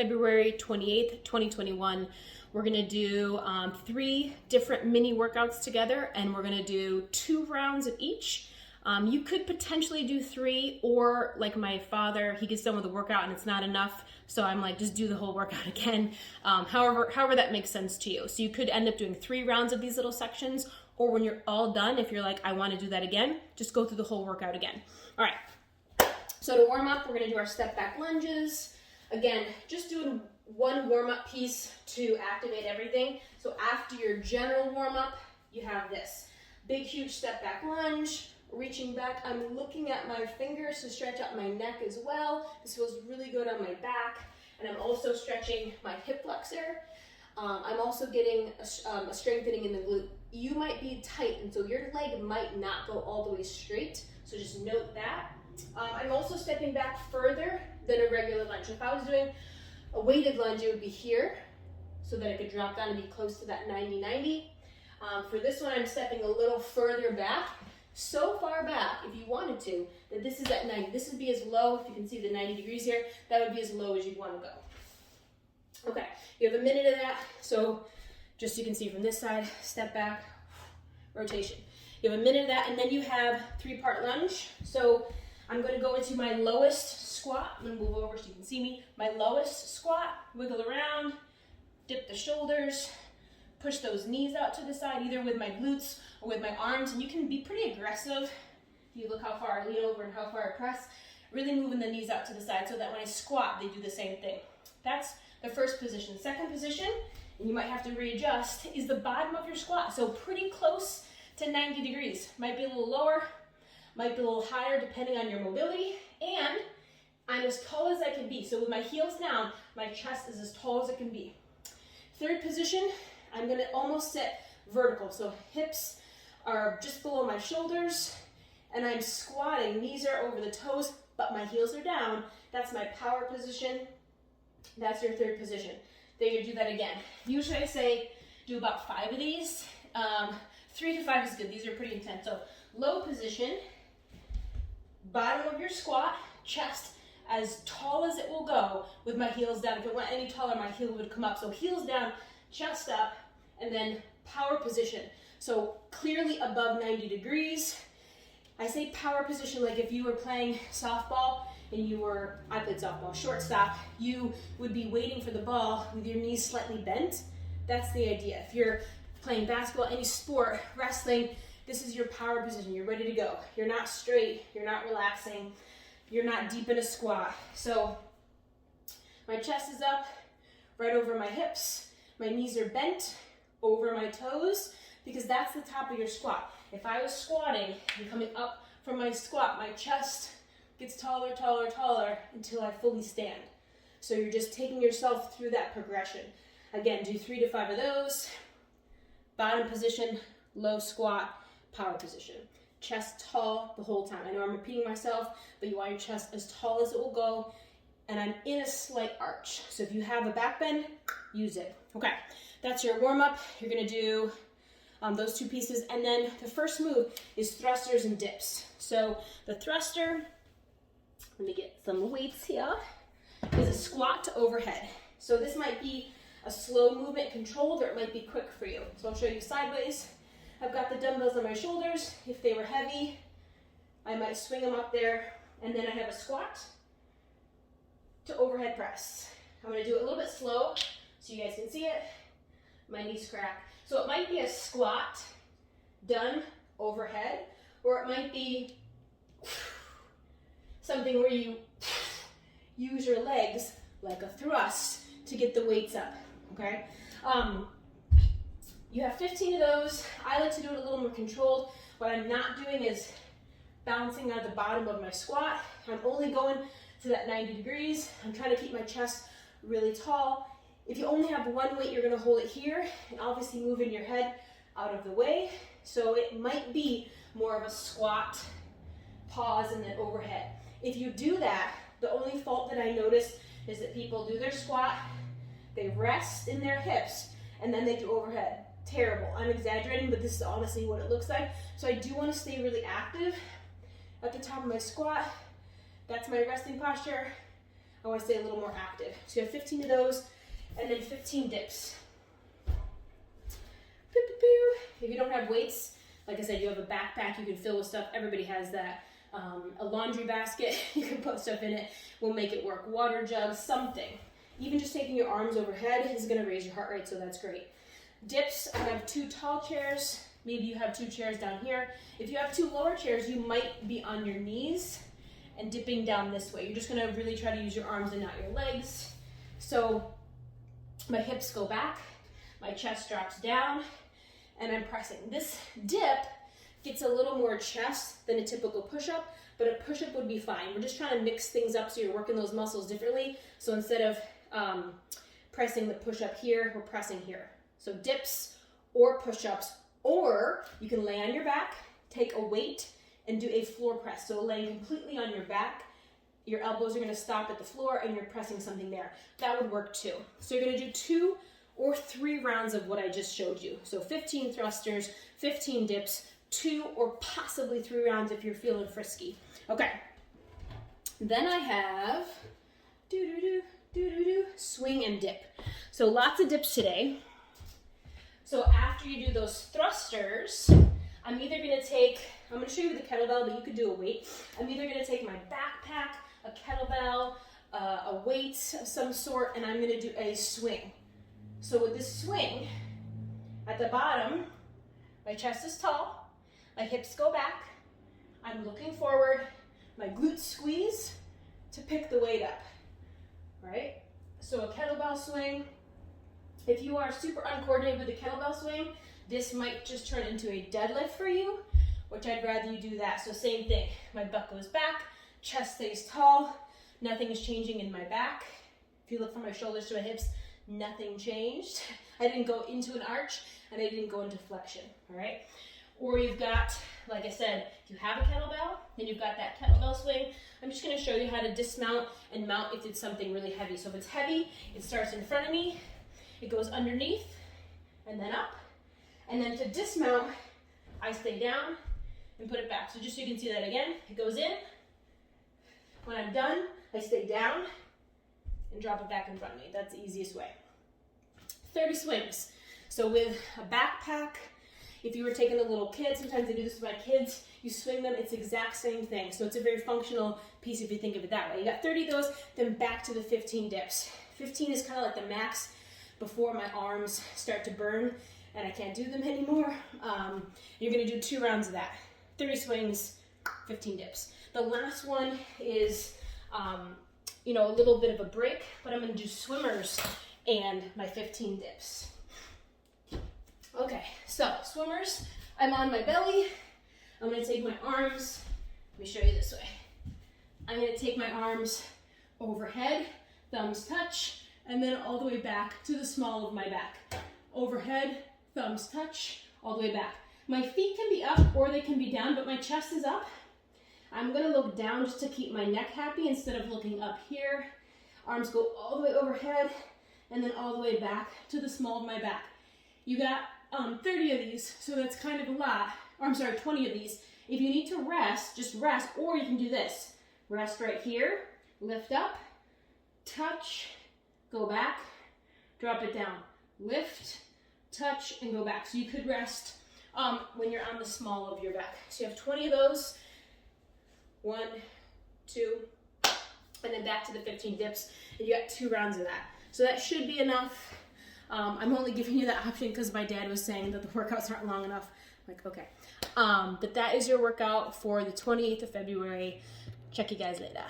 February 28th, 2021. We're gonna do 3 different mini workouts together, and we're gonna do 2 rounds of each. You could potentially do 3, or like my father, he gets done with the workout and it's not enough, so I'm like, just do the whole workout again. However that makes sense to you. So you could end up doing 3 rounds of these little sections, or when you're all done, if you're like, I wanna do that again, just go through the whole workout again. All right, so to warm up, we're gonna do our step back lunges. Again, just doing one warm-up piece to activate everything. So after your general warm-up, you have this big, huge step back lunge, reaching back. I'm looking at my fingers to stretch out my neck as well. This feels really good on my back. And I'm also stretching my hip flexor. I'm also getting a strengthening in the glute. You might be tight, and so your leg might not go all the way straight. So just note that. I'm also stepping back further than a regular lunge. If I was doing a weighted lunge, it would be here, so that I could drop down and be close to that 90-90. For this one, I'm stepping a little further back, so far back, if you wanted to, that this is at 90. This would be as low, if you can see the 90 degrees here, that would be as low as you'd want to go. Okay, you have a minute of that, so just so you can see from this side, step back, rotation. You have a minute of that, and then you have 3-part lunge. So I'm going to go into my lowest squat. I'm going to move over so you can see me. My lowest squat, wiggle around, dip the shoulders, push those knees out to the side, either with my glutes or with my arms. And you can be pretty aggressive. If you look how far I lean over and how far I press, really moving the knees out to the side so that when I squat, they do the same thing. That's the first position. Second position, and you might have to readjust, is the bottom of your squat. So pretty close to 90 degrees. Might be a little lower, might be a little higher depending on your mobility, and I'm as tall as I can be. So with my heels down, my chest is as tall as it can be. Third position, I'm gonna almost sit vertical. So hips are just below my shoulders, and I'm squatting. Knees are over the toes, but my heels are down. That's my power position. That's your third position. Then you do that again. Usually I say do about 5 of these. 3 to 5 is good. These are pretty intense. So low position, bottom of your squat, chest as tall as it will go with my heels down. If it went any taller, my heel would come up. So heels down, chest up, and then power position. So clearly above 90 degrees. I say power position like if you were playing softball and I played softball, shortstop, you would be waiting for the ball with your knees slightly bent. That's the idea. If you're playing basketball, any sport, wrestling, this is your power position. You're ready to go. You're not straight, you're not relaxing, you're not deep in a squat. So my chest is up, right over my hips. My knees are bent over my toes, because that's the top of your squat. If I was squatting and coming up from my squat, my chest gets taller, taller, taller until I fully stand. So you're just taking yourself through that progression. Again, do 3 to 5 of those. Bottom position, low squat, power position. Chest tall the whole time. I know I'm repeating myself, but you want your chest as tall as it will go, and I'm in a slight arch. So if you have a back bend, use it. Okay, that's your warm-up. You're gonna do those 2 pieces, and then the first move is thrusters and dips. So the thruster, let me get some weights here, is a squat to overhead. So this might be a slow movement, controlled, or it might be quick for you. So I'll show you sideways. I've got the dumbbells on my shoulders. If they were heavy, I might swing them up there, and then I have a squat to overhead press. I'm gonna do it a little bit slow so you guys can see it. My knees crack. So it might be a squat done overhead, or it might be something where you use your legs like a thrust to get the weights up, okay? You have 15 of those. I like to do it a little more controlled. What I'm not doing is bouncing out the bottom of my squat. I'm only going to that 90 degrees. I'm trying to keep my chest really tall. If you only have one weight, you're gonna hold it here and obviously moving your head out of the way. So it might be more of a squat, pause, and then overhead. If you do that, the only fault that I notice is that people do their squat, they rest in their hips, and then they do overhead. Terrible. I'm exaggerating, but this is honestly what it looks like. So I do want to stay really active at the top of my squat. That's my resting posture. I want to stay a little more active. So you have 15 of those, and then 15 dips. If you don't have weights, like I said, you have a backpack you can fill with stuff. Everybody has that. A laundry basket, you can put stuff in it. We'll make it work. Water jug, something. Even just taking your arms overhead is going to raise your heart rate, so that's great. Dips, I have 2 tall chairs. Maybe you have 2 chairs down here. If you have 2 lower chairs, you might be on your knees and dipping down this way. You're just going to really try to use your arms and not your legs. So my hips go back, my chest drops down, and I'm pressing. This dip gets a little more chest than a typical push-up, but a push-up would be fine. We're just trying to mix things up so you're working those muscles differently. So instead of pressing the push-up here, we're pressing here. So dips or push-ups, or you can lay on your back, take a weight, and do a floor press. So laying completely on your back, your elbows are gonna stop at the floor and you're pressing something there. That would work too. So you're gonna do 2 or 3 rounds of what I just showed you. So 15 thrusters, 15 dips, 2 or possibly 3 rounds if you're feeling frisky. Okay. Then I have swing and dip. So lots of dips today. So after you do those thrusters, I'm gonna show you the kettlebell, but you could do a weight. I'm either gonna take my backpack, a kettlebell, a weight of some sort, and I'm gonna do a swing. So with this swing, at the bottom, my chest is tall, my hips go back, I'm looking forward, my glutes squeeze to pick the weight up, right? So a kettlebell swing, if you are super uncoordinated with the kettlebell swing, this might just turn into a deadlift for you, which I'd rather you do that. So same thing, my butt goes back, chest stays tall, nothing is changing in my back. If you look from my shoulders to my hips, nothing changed. I didn't go into an arch and I didn't go into flexion, all right? Or you've got, like I said, if you have a kettlebell, then you've got that kettlebell swing. I'm just gonna show you how to dismount and mount if it's something really heavy. So if it's heavy, it starts in front of me, it goes underneath, and then up. And then to dismount, I stay down and put it back. So just so you can see that again, it goes in. When I'm done, I stay down and drop it back in front of me. That's the easiest way. 30 swings. So with a backpack, if you were taking a little kid, sometimes I do this with my kids, you swing them, it's the exact same thing. So it's a very functional piece if you think of it that way. You got 30 of those, then back to the 15 dips. 15 is kind of like the max before my arms start to burn and I can't do them anymore. You're gonna do 2 rounds of that. 30 swings, 15 dips. The last one is, a little bit of a break, but I'm gonna do swimmers and my 15 dips. Okay, so swimmers, I'm on my belly. I'm gonna take my arms, let me show you this way. I'm gonna take my arms overhead, thumbs touch, and then all the way back to the small of my back. Overhead, thumbs touch, all the way back. My feet can be up or they can be down, but my chest is up. I'm gonna look down just to keep my neck happy instead of looking up here. Arms go all the way overhead and then all the way back to the small of my back. You got 30 of these, so that's kind of a lot. Or I'm sorry, 20 of these. If you need to rest, just rest, or you can do this. Rest right here, lift up, touch, go back, drop it down. Lift, touch, and go back. So you could rest when you're on the small of your back. So you have 20 of those. 1, 2, and then back to the 15 dips. And you got 2 rounds of that. So that should be enough. I'm only giving you that option because my dad was saying that the workouts aren't long enough. I'm like, okay. But that is your workout for the 28th of February. Check you guys later.